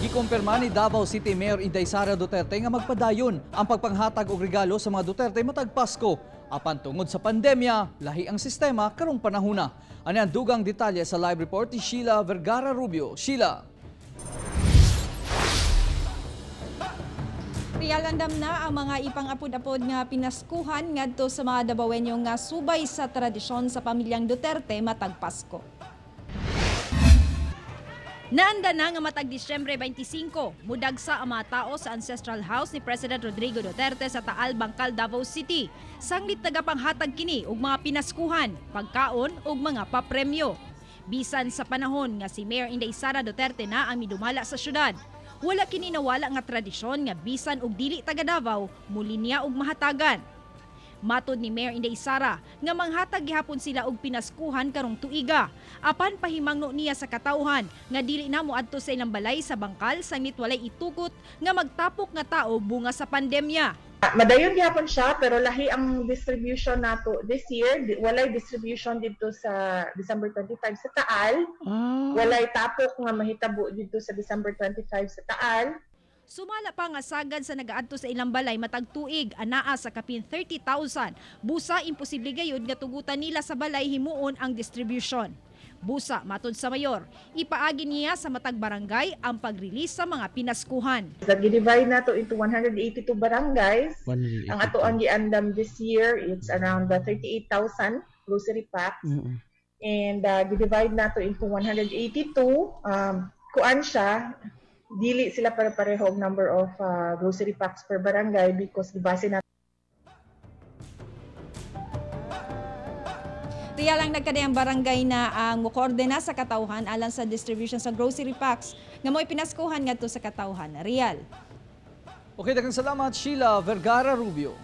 Gikumpirma ni Davao City Mayor Inday Sara Duterte nga magpadayon ang pagpanghatag og regalo sa mga Duterte matag Pasko. Apan tungod sa pandemya, lahi ang sistema karong panahona. Ani ang dugang detalye sa live report ni Sheila Vergara Rubio. Sheila. Riyalandam na ang mga ipang-apod-apod nga pinaskuhan ngadto sa mga Davaoenyo nga subay sa tradisyon sa pamilyang Duterte matag Pasko. Naanda na nga matag Disyembre 25, mudagsa ang mga tao sa ancestral house ni President Rodrigo Duterte sa Taal, Bangkal, Davao City. Sanglit tagapanghatag kini og mga pinaskuhan, pagkaon ug mga papremyo. Bisan sa panahon nga si Mayor Inday Sara Duterte na ang midumala sa syudad, wala kini nawala nga tradisyon nga bisan og dili taga Davao muli niya og mahatagan. Matod ni Mayor Inday Sara nga manghatag gihapon sila og pinaskuhan karong tuiga. Apan pahimangno niya sa katawhan nga dili na moadto sa ilang balay sa Bangkal sanglit walay itukot nga magtapok nga tao bunga sa pandemya. Madayon gihapon siya pero lahi ang distribution nato this year. Walay distribution dito sa December 25 sa Taal. Walay tapok nga mahitabo dito sa December 25 sa Taal. Sumala pa nga sagad sa nagaadto sa ilang balay matag tuig anaa sa kapin 30,000. Busa imposible gayud nga tugutan nila sa balay himuon ang distribution. Busa matod sa mayor, ipaagi niya sa matag barangay ang pag-release sa mga pinaskuhan. Gi-divide nato into 182 barangays. Ang ato ang giandam this year it's around 38,000 grocery packs. And gi-divide nato into 182 kuan siya. Dili sila pare-pareho number of grocery packs per barangay because base na Riya lang nagkadayang barangay na ang mukoordina sa katawhan alang sa distribution sa grocery packs nga mo'y pinaskuhan ngadto sa katawhan. Real. Okay, daghang salamat Sheila Vergara Rubio.